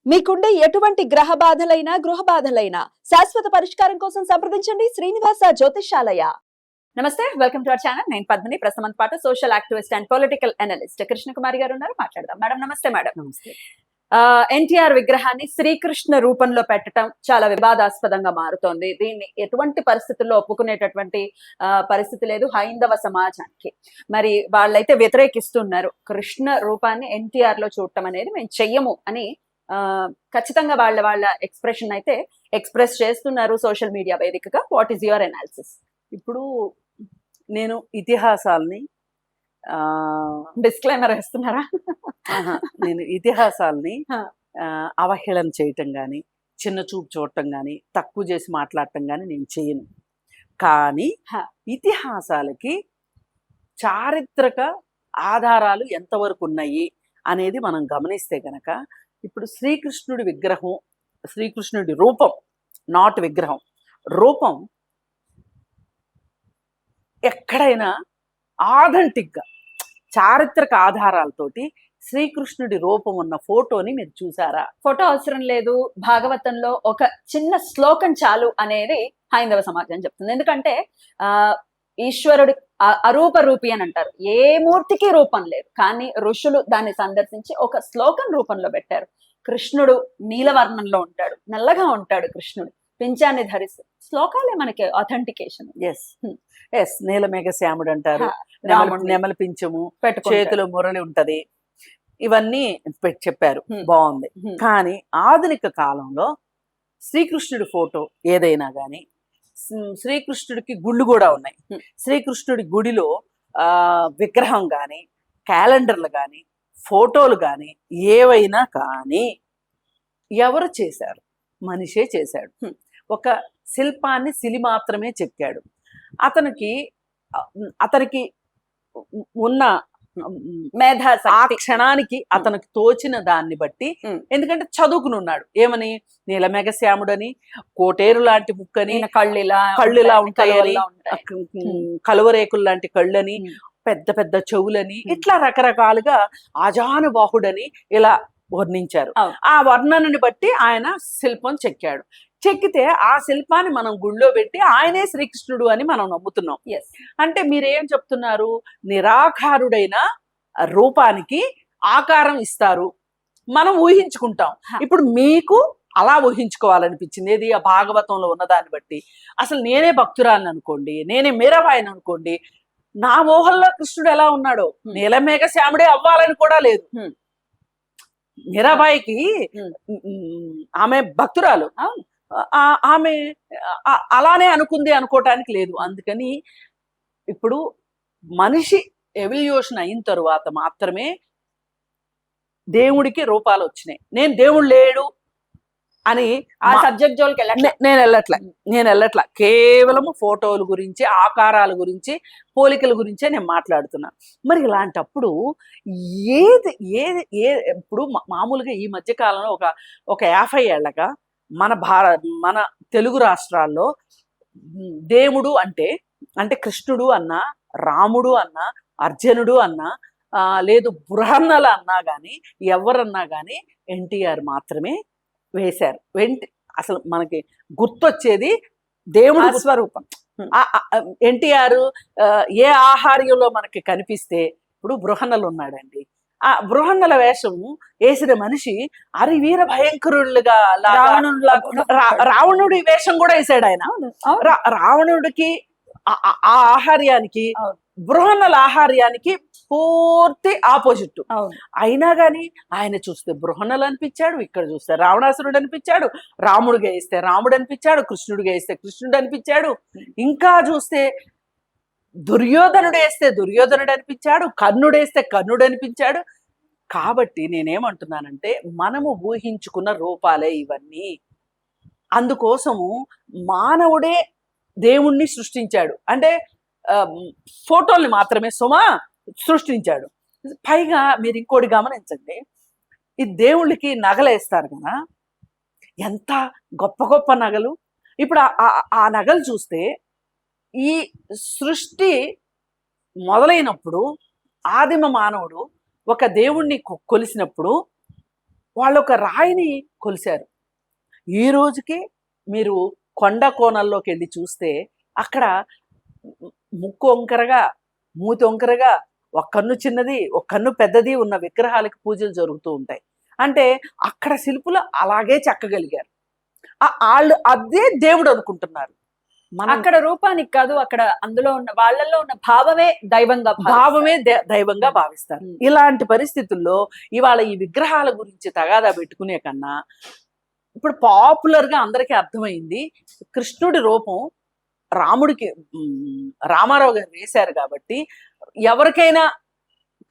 మీకుండే ఎటువంటి గ్రహ బాధలైనా గృహ బాధలైనా శాశ్వత పరిష్కారం కోసం సంప్రదించండి శ్రీనివాస జ్యోతిషాలయ. నమస్తే, వెల్కమ్ టు అవర్ ఛానల్. నేను పద్మిని. ప్రస్తుతం పాటు social activist and political analyst Krishnakumari గారు ఉన్నారు. మాట్లాడదాం. మేడం నమస్తే. మేడం నమస్తే. ఎన్టీఆర్ విగ్రహాన్ని శ్రీకృష్ణ రూపంలో పెట్టడం చాలా వివాదాస్పదంగా మారుతోంది. దీన్ని ఎటువంటి పరిస్థితుల్లో ఒప్పుకునేటటువంటి పరిస్థితి లేదు హైందవ సమాజానికి. మరి వాళ్ళైతే వ్యతిరేకిస్తున్నారు. కృష్ణ రూపాన్ని ఎన్టీఆర్ లో చూడటం అనేది మేము చెయ్యము అని ఖచ్చితంగా వాళ్ళ ఎక్స్ప్రెషన్ అయితే ఎక్స్ప్రెస్ చేస్తున్నారు సోషల్ మీడియా వేదికగా. What is your analysis? ఇప్పుడు నేను ఇతిహాసాలని డిస్క్లైమర్ వేస్తున్నారా? నేను ఇతిహాసాలని అవహేళన చేయటం కానీ, చిన్న చూపు చూడటం కానీ, తక్కువ చేసి మాట్లాడటం కానీ నేను చేయను. కానీ ఇతిహాసాలకి చారిత్రక ఆధారాలు ఎంతవరకు ఉన్నాయి అనేది మనం గమనిస్తే కనుక, ఇప్పుడు శ్రీకృష్ణుడి విగ్రహం, శ్రీకృష్ణుడి రూపం, నాట్ విగ్రహం, రూపం ఎక్కడైనా ఆథెంటిక్గా చారిత్రక ఆధారాలతోటి శ్రీకృష్ణుడి రూపం ఉన్న ఫోటోని మీరు చూసారా? ఫోటో అవసరం లేదు. భాగవతంలో ఒక చిన్న శ్లోకం చాలు అనేది హైందవ సమాజం చెప్తుంది. ఎందుకంటే ఈశ్వరుడి అరూప రూపి అని అంటారు. ఏ మూర్తికి రూపం లేదు, కానీ ఋషులు దాన్ని సందర్శించి ఒక శ్లోకం రూపంలో పెట్టారు. కృష్ణుడు నీలవర్ణంలో ఉంటాడు, నల్లగా ఉంటాడు. కృష్ణుడు పింఛాన్ని ధరిస్తూ శ్లోకాలే మనకి అథెంటికేషన్. ఎస్ నీలమేఘ శ్యాముడు అంటారు, నెమలి పింఛము, చేతిలో మురళి ఉంటది, ఇవన్నీ చెప్పారు. బాగుంది. కానీ ఆధునిక కాలంలో శ్రీకృష్ణుడి ఫోటో ఏదైనా కానీ, శ్రీకృష్ణుడికి గుళ్ళు కూడా ఉన్నాయి. శ్రీకృష్ణుడి గుడిలో విగ్రహం కానీ, క్యాలెండర్లు కానీ, ఫోటోలు కానీ, ఏవైనా కానీ ఎవరు చేశారు? మనిషే చేశాడు. ఒక శిల్పాన్ని శిలి మాత్రమే చెక్కాడు. అతనికి ఉన్న ఆ క్షణానికి అతనికి తోచిన దాన్ని బట్టి, ఎందుకంటే చదువుకుని ఉన్నాడు. ఏమని? నీలమేఘ శ్యాముడని, కోటేరు లాంటి ముక్కని, కళ్ళులా ఉంటాయని, కలువరేకులు లాంటి కళ్ళని, పెద్ద పెద్ద చెవులని, ఇట్లా రకరకాలుగా ఆజానుబాహుడని ఇలా వర్ణించారు. ఆ వర్ణనని బట్టి ఆయన శిల్పం చెక్కాడు. చెక్కితే ఆ శిల్పాన్ని మనం గుళ్ళో పెట్టి ఆయనే శ్రీకృష్ణుడు అని మనం నమ్ముతున్నాం. అంటే మీరేం చెప్తున్నారు? నిరాకారుడైన రూపానికి ఆకారం ఇస్తారు, మనం ఊహించుకుంటాం. ఇప్పుడు మీకు అలా ఊహించుకోవాలనిపించింది. ఏది? ఆ భాగవతంలో ఉన్నదాన్ని బట్టి. అసలు నేనే భక్తురాలని అనుకోండి, నేనే మీరాబాయిని అనుకోండి, నా ఊహల్లో కృష్ణుడు ఎలా ఉన్నాడో నీలమేఘ శ్యాముడే అవ్వాలని కూడా లేదు. మీరాబాయికి ఆమె భక్తురాలు, ఆమె అలానే అనుకుంది అనుకోవటానికి లేదు. అందుకని ఇప్పుడు మనిషి ఎవల్యూషన్ అయిన తరువాత మాత్రమే దేవుడికి రూపాలు వచ్చినాయి. నేను దేవుడు లేడు అని ఆ సబ్జెక్ట్ జోలికి నేను వెళ్ళట్లా. కేవలం ఫోటోల గురించి, ఆకారాల గురించి, పోలికల గురించే నేను మాట్లాడుతున్నా. మరి ఇలాంటప్పుడు ఇప్పుడు మామూలుగా ఈ మధ్య కాలంలో ఒక 50 ఏళ్ళగా మన తెలుగు రాష్ట్రాల్లో దేవుడు అంటే కృష్ణుడు అన్నా, రాముడు అన్నా, అర్జునుడు అన్నా, లేదు బృహన్నల అన్నా కానీ, ఎవరన్నా కానీ ఎన్టీఆర్ మాత్రమే వేశారు. అసలు మనకి గుర్తొచ్చేది దేవుడు స్వరూపం. ఎన్టీఆర్ ఏ ఆహార్యంలో మనకి కనిపిస్తే, ఇప్పుడు బృహన్నలు ఉన్నాడండి, ఆ బృహన్నల వేషం వేసిన మనిషి వీర భయంకరులుగా రావణుడి వేషం కూడా వేసాడు ఆయన. రావణుడికి ఆ ఆహార్యానికి, బృహన్నల ఆహార్యానికి పూర్తి ఆపోజిట్. అయినా గాని ఆయన చూస్తే బృహన్నలు అనిపించాడు, ఇక్కడ చూస్తే రావణాసురుడు అనిపించాడు, రాముడిగా వేస్తే రాముడు అనిపించాడు, కృష్ణుడిగా వేస్తే కృష్ణుడు అనిపించాడు, ఇంకా చూస్తే దుర్యోధనుడు వేస్తే దుర్యోధనుడు అనిపించాడు, కర్ణుడు వేస్తే కర్ణుడు అనిపించాడు. కాబట్టి నేనేమంటున్నానంటే, మనము ఊహించుకున్న రూపాలే ఇవన్నీ. అందుకోసము మానవుడే దేవుణ్ణి సృష్టించాడు. అంటే ఫోటోల్ని మాత్రమే సృష్టించాడు. పైగా మీరు ఇంకోటి గమనించండి, ఈ దేవుళ్ళకి నగలు వేస్తారు కదా, ఎంత గొప్ప గొప్ప నగలు. ఇప్పుడు ఆ నగలు చూస్తే, ఈ సృష్టి మొదలైనప్పుడు ఆదిమ మానవుడు ఒక దేవుణ్ణి కొలిసినప్పుడు వాళ్ళు ఒక రాయిని కొలిశారు. ఈ రోజుకి మీరు కొండ కోణల్లోకి వెళ్ళి చూస్తే అక్కడ ముక్కు వంకరగా, మూతి వంకరగా, ఒక కన్ను చిన్నది, ఒక కన్ను పెద్దది ఉన్న విగ్రహాలకి పూజలు జరుగుతూ ఉంటాయి. అంటే అక్కడ శిల్పులు అలాగే చెక్కగలిగారు. వాళ్ళు అదే దేవుడు అనుకుంటున్నారు. అక్కడ రూపానికి కాదు, అక్కడ అందులో ఉన్న వాళ్ళల్లో ఉన్న భావమే దైవంగా భావిస్తారు. ఇలాంటి పరిస్థితుల్లో ఇవాళ ఈ విగ్రహాల గురించి తగాదా పెట్టుకునే కన్నా ఇప్పుడు పాపులర్ గా అందరికీ అర్థమైంది, కృష్ణుడి రూపం రాముడికి రామారావు గారు వేశారు కాబట్టి ఎవరికైనా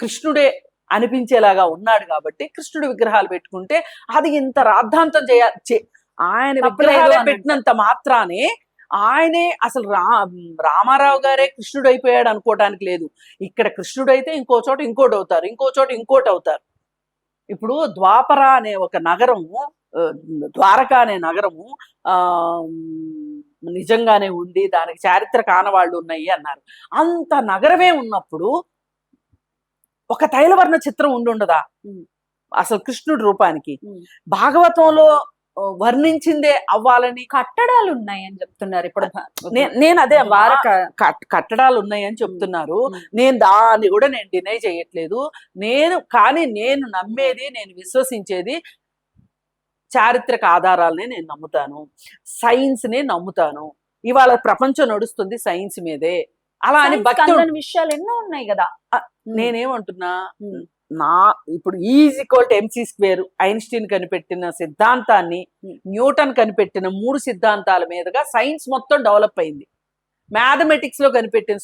కృష్ణుడే అనిపించేలాగా ఉన్నాడు కాబట్టి కృష్ణుడి విగ్రహాలు పెట్టుకుంటే అది ఇంత రాద్ధాంతం ఆయన విగ్రహాలే పెట్టినంత మాత్రానే ఆయనే అసలు రామారావు గారే కృష్ణుడు అయిపోయాడు అనుకోవడానికి లేదు. ఇక్కడ కృష్ణుడు అయితే ఇంకో చోట ఇంకోటి అవుతారు, ఇంకో చోట ఇంకోటి అవుతారు. ఇప్పుడు ద్వాపర అనే ఒక నగరము, ద్వారకా అనే నగరము నిజంగానే ఉంది, దానికి చారిత్రక ఆనవాళ్ళు ఉన్నాయి అన్నారు. అంత నగరమే ఉన్నప్పుడు ఒక తైలవర్ణ చిత్రం ఉండుండదా అసలు కృష్ణుడి రూపానికి? భాగవతంలో వర్ణించిందే అవ్వాలని కట్టడాలు ఉన్నాయని చెప్తున్నారు. ఇప్పుడు నేను అదే కట్టడాలు ఉన్నాయని చెప్తున్నారు. నేను దాన్ని కూడా నేను డినై చేయట్లేదు. కానీ నేను నమ్మేది, నేను విశ్వసించేది చారిత్రక ఆధారాలనే నేను నమ్ముతాను, సైన్స్ నే నమ్ముతాను. ఇవాళ ప్రపంచం నడుస్తుంది సైన్స్ మీదే. అలా అని విషయాలు ఎన్నో ఉన్నాయి కదా. నేనేమంటున్నా, ఇప్పుడు E=mc², ఐన్స్టీన్ కనిపెట్టిన సిద్ధాంతాన్ని, న్యూటన్ కనిపెట్టిన 3 సిద్ధాంతాల మీదుగా సైన్స్ మొత్తం డెవలప్ అయింది. మ్యాథమెటిక్స్ లో కనిపెట్టిన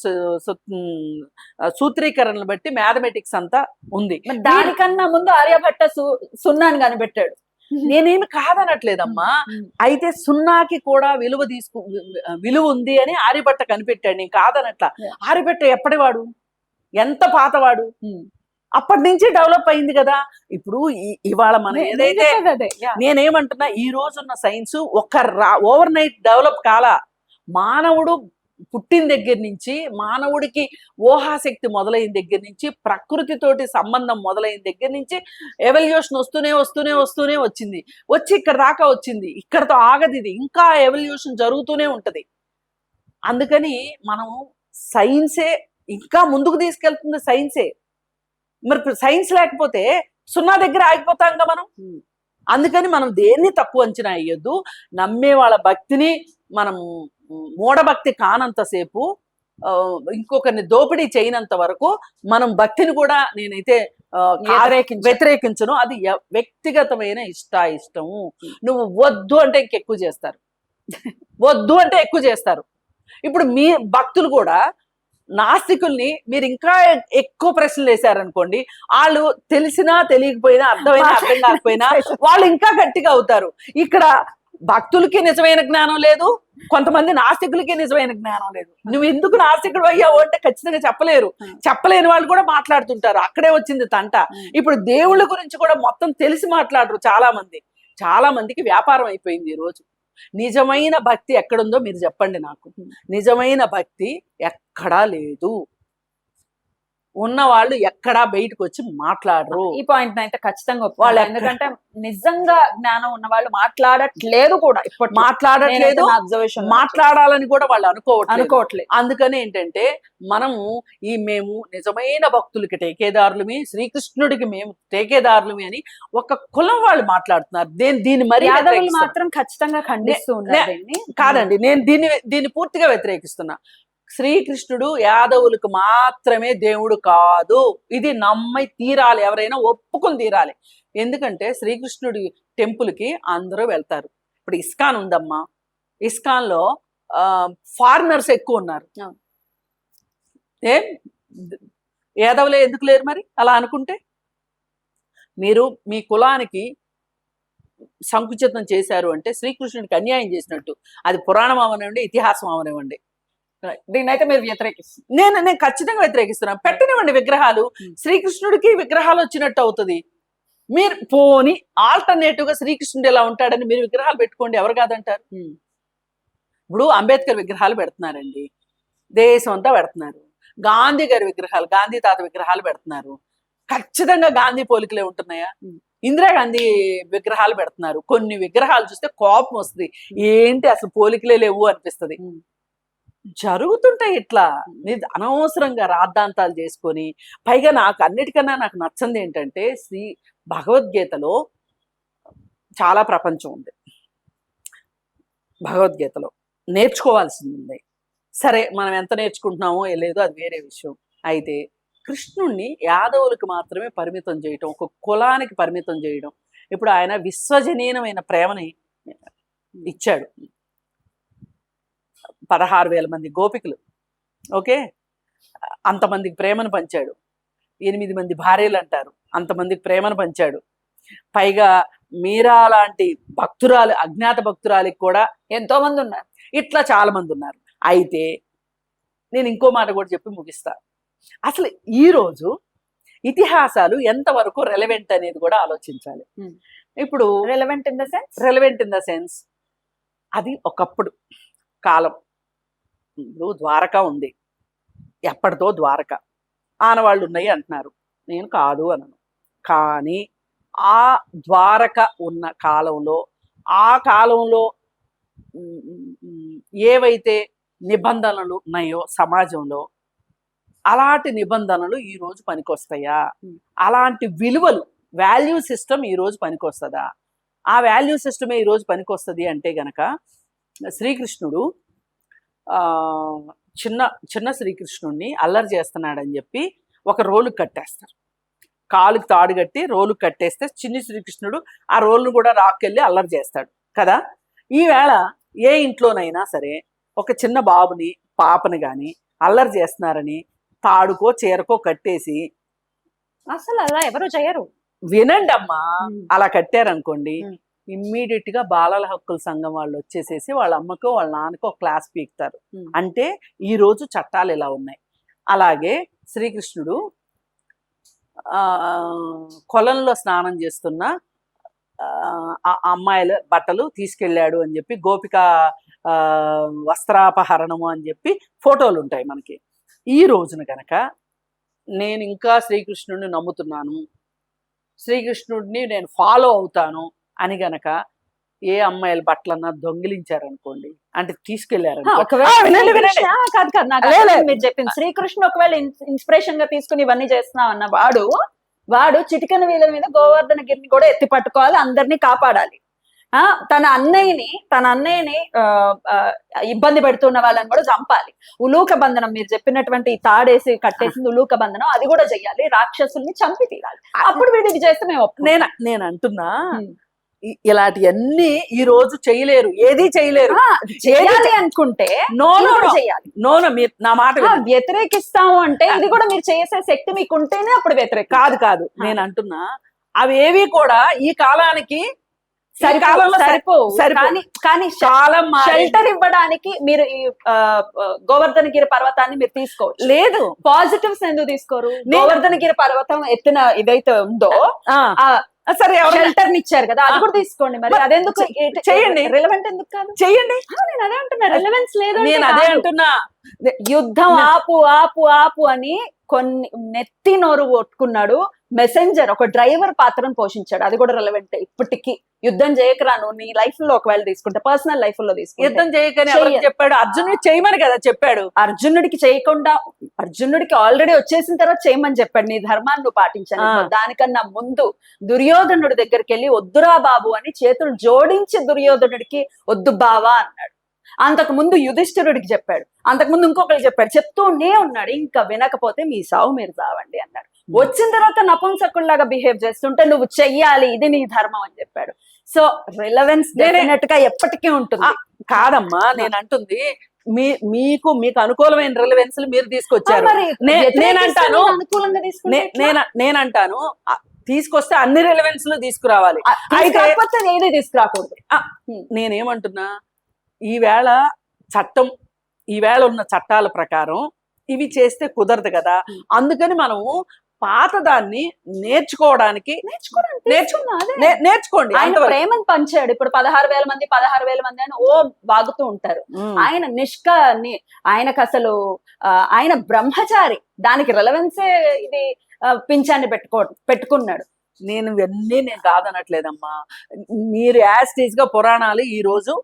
సూత్రీకరణలు బట్టి మ్యాథమెటిక్స్ అంతా ఉంది. దానికన్నా ముందు ఆర్యభట్ట సున్నాని కనిపెట్టాడు. నేనేమి కాదనట్లేదమ్మా. అయితే సున్నాకి కూడా విలువ ఉంది అని ఆర్యభట్ట కనిపెట్టాడు. నేను కాదనట్లా. ఆర్యభట్ట ఎప్పటివాడు, ఎంత పాతవాడు, అప్పటి నుంచి డెవలప్ అయింది కదా. ఇప్పుడు ఇవాళ మనం ఏదైతే నేనేమంటున్నా, ఈ రోజున్న సైన్స్ ఓవర్ నైట్ డెవలప్ కాలా. మానవుడు పుట్టిన దగ్గర నుంచి, మానవుడికి ఊహాశక్తి మొదలైన దగ్గర నుంచి, ప్రకృతితోటి సంబంధం మొదలైన దగ్గర నుంచి ఎవల్యూషన్ వస్తూనే వచ్చింది. వచ్చి ఇక్కడ దాకా వచ్చింది. ఇక్కడతో ఆగదు ఇది, ఇంకా ఎవల్యూషన్ జరుగుతూనే ఉంటది. అందుకని మనం సైన్సే ఇంకా ముందుకు తీసుకెళ్తుంది, సైన్సే. మరి సైన్స్ లేకపోతే 0 దగ్గర ఆగిపోతాంగా మనం. అందుకని మనం దేన్ని తక్కువ అంచనా వేయొద్దు. నమ్మే వాళ్ళ భక్తిని మనం మూఢభక్తి కానంతసేపు, ఇంకొకరిని దోపిడీ చేయనంత వరకు మనం భక్తిని కూడా నేనైతే వ్యతిరేకించను. అది వ్యక్తిగతమైన ఇష్టము. నువ్వు వద్దు అంటే ఇంకెక్కువ చేస్తారు, వద్దు అంటే ఎక్కువ చేస్తారు. ఇప్పుడు మీ భక్తులు కూడా నాస్తికుల్ని మీరు ఇంకా ఎక్కువ ప్రశ్నలు వేశారనుకోండి, వాళ్ళు తెలిసినా తెలియకపోయినా, అర్థమైనా అర్థం కాకపోయినా వాళ్ళు ఇంకా గట్టిగా అవుతారు. ఇక్కడ భక్తులకి నిజమైన జ్ఞానం లేదు, కొంతమంది నాస్తికులకి నిజమైన జ్ఞానం లేదు. నువ్వు ఎందుకు నాస్తికుడు అయ్యావు అంటే ఖచ్చితంగా చెప్పలేరు. చెప్పలేని వాళ్ళు కూడా మాట్లాడుతుంటారు. అక్కడే వచ్చింది తంట. ఇప్పుడు దేవుళ్ళ గురించి కూడా మొత్తం తెలిసి మాట్లాడరు చాలా మందికి వ్యాపారం అయిపోయింది ఈ రోజు. నిజమైన భక్తి ఎక్కడుందో మీరు చెప్పండి నాకు. నిజమైన భక్తి ఎక్కడా లేదు. ఉన్నవాళ్ళు ఎక్కడా బయటకు వచ్చి మాట్లాడరు. ఈ పాయింట్ అయితే ఖచ్చితంగా ఒప్పుకోవాలి. ఎందుకంటే నిజంగా జ్ఞానం ఉన్న వాళ్ళు మాట్లాడట్లేదు కూడా, మాట్లాడాలని కూడా వాళ్ళు అనుకోవట్లేదు. అందుకని ఏంటంటే మేము నిజమైన భక్తులకి టేకేదారులమి, శ్రీకృష్ణుడికి మేము టేకేదారులమి అని ఒక కులం వాళ్ళు మాట్లాడుతున్నారు. దీన్ని మరి మాత్రం ఖచ్చితంగా ఖండిస్తూ ఉన్నారు. కాదండి, నేను దీన్ని పూర్తిగా వ్యతిరేకిస్తున్నా. శ్రీకృష్ణుడు యాదవులకు మాత్రమే దేవుడు కాదు. ఇది నమ్మి తీరాలి, ఎవరైనా ఒప్పుకొని తీరాలి. ఎందుకంటే శ్రీకృష్ణుడి టెంపుల్కి అందరూ వెళ్తారు. ఇప్పుడు ఇస్కాన్ ఉందమ్మా, ఇస్కాన్ లో ఫారినర్స్ ఎక్కువ ఉన్నారు. యాదవులే ఎందుకు లేరు మరి? అలా అనుకుంటే మీరు మీ కులానికి సంకుచితం చేశారు అంటే శ్రీకృష్ణుడికి అన్యాయం చేసినట్టు. అది పురాణం అవనివ్వండి, ఇతిహాసం అవనివ్వండి. దీన్ని అయితే మీరు వ్యతిరేకిస్తారు. నేను ఖచ్చితంగా వ్యతిరేకిస్తున్నాను. పెట్టనివ్వండి విగ్రహాలు, శ్రీకృష్ణుడికి విగ్రహాలు వచ్చినట్టు అవుతుంది. మీరు పోని ఆల్టర్నేటివ్ గా శ్రీకృష్ణుడు ఎలా ఉంటాడని మీరు విగ్రహాలు పెట్టుకోండి, ఎవరు కాదంటారు? ఇప్పుడు అంబేద్కర్ విగ్రహాలు పెడుతున్నారండి, దేశం అంతా పెడుతున్నారు. గాంధీ గారి విగ్రహాలు, గాంధీ తాత విగ్రహాలు పెడుతున్నారు. ఖచ్చితంగా గాంధీ పోలికలే ఉంటున్నాయా? ఇందిరాగాంధీ విగ్రహాలు పెడుతున్నారు. కొన్ని విగ్రహాలు చూస్తే కోపం వస్తుంది, ఏంటి అసలు పోలికలే లేవు అనిపిస్తుంది. జరుగుతుంటాయి ఇట్లా అనవసరంగా రాద్ధాంతాలు చేసుకొని. పైగా నాకు అన్నిటికన్నా నాకు నచ్చంది ఏంటంటే భగవద్గీతలో చాలా ప్రపంచం ఉంది. భగవద్గీతలో నేర్చుకోవాల్సింది ఉంది. సరే మనం ఎంత నేర్చుకుంటున్నామో లేదో అది వేరే విషయం. అయితే కృష్ణుణ్ణి యాదవులకు మాత్రమే పరిమితం చేయటం, ఒక కులానికి పరిమితం చేయడం. ఇప్పుడు ఆయన విశ్వజనీయమైన ప్రేమని ఇచ్చాడు. 16,000 మంది గోపికలు, ఓకే, అంతమందికి ప్రేమను పంచాడు. 8 మంది భార్యలు అంటారు, అంతమందికి ప్రేమను పంచాడు. పైగా మీరా లాంటి భక్తురాలు, అజ్ఞాత భక్తురాలికి కూడా ఎంతో మంది ఉన్నారు. ఇట్లా చాలా మంది ఉన్నారు. అయితే నేను ఇంకో మాట కూడా చెప్పి ముగిస్తా. అసలు ఈరోజు ఇతిహాసాలు ఎంతవరకు రెలవెంట్ అనేది కూడా ఆలోచించాలి. ఇప్పుడు రెలవెంట్ ఇన్ ద సెన్స్ అది ఒకప్పుడు కాలం. ఇప్పుడు ద్వారక ఉంది, ఎప్పటితో ద్వారక, ఆనవాళ్ళు ఉన్నాయి అంటున్నారు. నేను కాదు అనను. కానీ ఆ ద్వారక ఉన్న కాలంలో, ఆ కాలంలో ఏవైతే నిబంధనలు ఉన్నాయో సమాజంలో, అలాంటి నిబంధనలు ఈరోజు పనికొస్తాయా? అలాంటి విలువలు, వాల్యూ సిస్టమ్ ఈరోజు పనికొస్తుందా? ఆ వాల్యూ సిస్టమే ఈరోజు పనికొస్తుంది అంటే గనక శ్రీకృష్ణుడు చిన్న శ్రీకృష్ణుడిని అల్లరి చేస్తున్నాడని చెప్పి ఒక రోలు కట్టేస్తారు. కాలుకి తాడు కట్టి రోలు కట్టేస్తే చిన్ని శ్రీకృష్ణుడు ఆ రోలును కూడా రాకెళ్ళి అల్లరి చేస్తాడు కదా. ఈవేళ ఏ ఇంట్లోనైనా సరే ఒక చిన్న బాబుని, పాపని కానీ అల్లరి చేస్తున్నారని తాడుకో చీరకో కట్టేసి, అసలు అలా ఎవరు చేయరు, వినండి అమ్మా, అలా కట్టారనుకోండి, ఇమ్మీడియట్ గా బాలల హక్కుల సంఘం వాళ్ళు వచ్చేసేసి వాళ్ళ అమ్మకో వాళ్ళ నాన్నకో క్లాస్ పీకుతారు. అంటే ఈ రోజు చట్టాలు ఇలా ఉన్నాయి. అలాగే శ్రీకృష్ణుడు కొలంలో స్నానం చేస్తున్న అమ్మాయిల బట్టలు తీసుకెళ్ళాడు అని చెప్పి, గోపిక వస్త్రాపహరణము అని చెప్పి ఫోటోలు ఉంటాయి మనకి. ఈ రోజున కనుక నేను ఇంకా శ్రీకృష్ణుడిని నమ్ముతున్నాను, శ్రీకృష్ణుడిని నేను ఫాలో అవుతాను అని గనక ఏ అమ్మాయిల బట్టలన్నా దొంగిలించారనుకోండి, అంటే తీసుకెళ్లారు, మీరు చెప్పింది శ్రీకృష్ణుడు ఒకవేళ ఇన్స్పిరేషన్ గా తీసుకుని ఇవన్నీ చేస్తున్నావు అన్న వాడు చిటికెన వీళ్ళ మీద గోవర్ధన గిరిని కూడా ఎత్తి పట్టుకోవాలి, అందరినీ కాపాడాలి. తన అన్నయ్యని ఇబ్బంది పెడుతున్న వాళ్ళని కూడా చంపాలి. ఉలూక బంధనం, మీరు చెప్పినటువంటి తాడేసి కట్టేసింది ఉలూక బంధనం, అది కూడా చెయ్యాలి. రాక్షసుల్ని చంపి తీరాలి. అప్పుడు వీడికి చేస్తే నేను అంటున్నా, ఇలాంటివన్నీ ఈ రోజు చేయలేరు, ఏది చేయలేరు. చేయాలి అనుకుంటే చేయాలి. మీరు నా మాట వ్యతిరేకిస్తాము అంటే ఇది కూడా మీరు చేసే శక్తి మీకు ఉంటేనే అప్పుడు వ్యతిరేక. కాదు నేను అంటున్నా, అవేవి కూడా ఈ కాలానికి కానీ షెల్టర్ ఇవ్వడానికి మీరు ఈ గోవర్ధనగిరి పర్వతాన్ని మీరు తీసుకోవచ్చు. లేదు, పాజిటివ్స్ ఎందుకు తీసుకోరు? గోవర్ధనగిరి పర్వతం ఎత్తున ఇదైతే ఉందో సరే షెల్టర్ ఇచ్చారు కదా, అది కూడా తీసుకోండి. మరి అదెందుకు చేయండి? రిలవెంట్ ఎందుకు కాదు? చేయండి. నేను అదే అంటున్నా, రిలవెన్స్ లేదు. నేను అదే అంటున్నా, యుద్ధం ఆపు ఆపు ఆపు అని కొన్ని నెత్తి నోరు కొట్టుకున్నాడు. మెసెంజర్, ఒక డ్రైవర్ పాత్రను పోషించాడు, అది కూడా రెలవెంట్. ఇప్పటికీ యుద్ధం చేయకరాను నీ లైఫ్ లో ఒకవేళ తీసుకుంటే, పర్సనల్ లైఫ్ లో తీసుకుంటే యుద్ధం చేయకని చెప్పాడు. అర్జునుడికి చేయమని కదా చెప్పాడు. అర్జునుడికి చేయకుండా, అర్జునుడికి ఆల్రెడీ వచ్చేసిన తర్వాత చేయమని చెప్పాడు, నీ ధర్మాన్ని నువ్వు పాటించాను. దానికన్నా ముందు దుర్యోధనుడి దగ్గరికి వెళ్ళి వద్దురా బాబు అని చేతులు జోడించి దుర్యోధనుడికి వద్దు బావా అన్నాడు. అంతకు ముందు యుధిష్ఠిరుడికి చెప్పాడు, అంతకు ముందు ఇంకొకరికి చెప్పాడు, చెప్తూనే ఉన్నాడు. ఇంకా వినకపోతే మీ సావు మీరు సావండి అన్నాడు. వచ్చిన తర్వాత నపుంసకుల్లాగా బిహేవ్ చేస్తుంటే నువ్వు చెయ్యాలి, ఇది నీ ధర్మం అని చెప్పాడు. సో రిలవెన్స్ డెఫినెట్ గా ఎప్పటికీ ఉంటుంది. కాదమ్మా, నేను అంటుంది మీకు అనుకూలమైన రిలవెన్స్ మీరు తీసుకొచ్చారు. నేనంటాను తీసుకొస్తే అన్ని రిలవెన్స్ తీసుకురావాలి, ఏది తీసుకురాకూడదు. నేనేమంటున్నా, ఈవేళ ఉన్న చట్టాల ప్రకారం ఇవి చేస్తే కుదరదు కదా. అందుకని మనము పాతదాన్ని నేర్చుకోవడానికి నేర్చుకోండి. ఆయన ప్రేమను పంచాడు. ఇప్పుడు 16,000 మంది అని వాగుతూ ఉంటారు. ఆయన ఆయనకు అసలు ఆయన బ్రహ్మచారి, దానికి రెలవెన్సే ఇది పింఛాన్ని పెట్టుకున్నాడు. నేను ఇవన్నీ నేను కాదనట్లేదమ్మా. మీరు యాజ్ గా పురాణాలు ఈ రోజు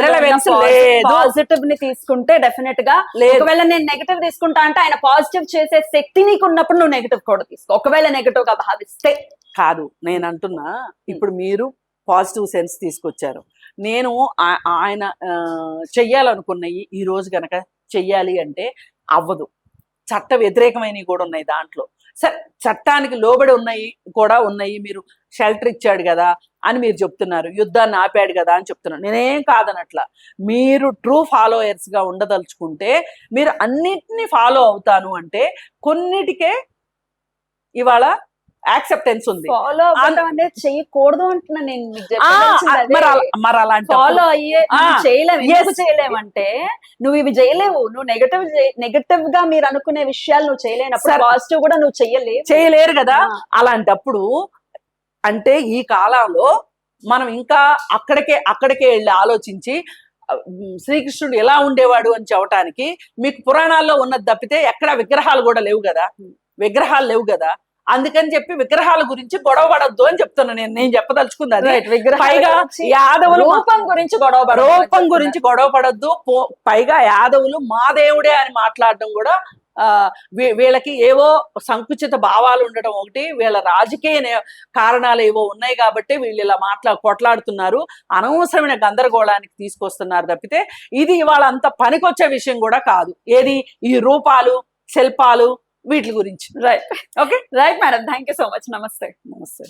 relevance లేదు. పాజిటివ్ ని తీసుకుంటే డెఫినెట్ గా లేదు. ఒకవేళ నేను నెగటివ్ తీసుకుంటా అంటే ఆయన పాజిటివ్ చేసే శక్తి నీకు ఉన్నప్పుడు నువ్వు నెగటివ్ కూడా తీసుకో, ఒకవేళ నెగటివ్ గా భావిస్తే. కాదు నేను అంటున్నా, ఇప్పుడు మీరు పాజిటివ్ సెన్స్ తీసుకొచ్చారు. నేను ఆయన చెయ్యాలనుకున్నవి ఈ రోజు గనక చెయ్యాలి అంటే అవ్వదు. చట్ట వ్యతిరేకమైనవి కూడా ఉన్నాయి దాంట్లో. సరే, చట్టానికి లోబడి ఉన్నాయి కూడా ఉన్నాయి. మీరు షెల్టర్ ఇచ్చాడు కదా అని మీరు చెప్తున్నారు, యుద్ధాన్ని ఆపాడు కదా అని చెప్తున్నారు. నేనేం కాదనట్లా. మీరు ట్రూ ఫాలోయర్స్ గా ఉండదలుచుకుంటే మీరు అన్నిటినీ ఫాలో అవుతాను అంటే కొన్నిటికే ఇవాళ యాక్సెప్టెన్స్ ఉంది. ఫాలో అవ్వడం అనేది చేయకూడదు అంటున్నా నేను. మరి అలాంటి ఫాలో అయ్యే చేయలేము. ఎందుకు చేయలేమంటే నువ్వు ఇవి చేయలేవు. నువ్వు నెగటివ్ గా మీరు అనుకునే విషయాలు నువ్వు చేయలేనప్పుడు పాజిటివ్ కూడా నువ్వు చేయలేరు కదా. అలాంటప్పుడు అంటే ఈ కాలంలో మనం ఇంకా అక్కడికే వెళ్ళి ఆలోచించి శ్రీకృష్ణుడు ఎలా ఉండేవాడు అని చెప్పటానికి మీకు పురాణాల్లో ఉన్నది తప్పితే ఎక్కడ విగ్రహాలు కూడా లేవు కదా. అందుకని చెప్పి విగ్రహాల గురించి గొడవ పడద్దు అని చెప్తున్నా. నేను చెప్పదలుచుకుంది పైగా యాదవులు రూపం గురించి గొడవ పడద్దు. పైగా యాదవులు మా దేవుడే అని మాట్లాడడం కూడా వీళ్ళకి ఏవో సంకుచిత భావాలు ఉండటం ఒకటి, వీళ్ళ రాజకీయ కారణాలు ఏవో ఉన్నాయి కాబట్టి వీళ్ళు ఇలా కొట్లాడుతున్నారు, అనవసరమైన గందరగోళానికి తీసుకొస్తున్నారు తప్పితే ఇది ఇవాళ అంత పనికొచ్చే విషయం కూడా కాదు. ఏది ఈ రూపాలు శిల్పాలు వీటి గురించి. Right. Okay right madam, thank you so much. నమస్తే.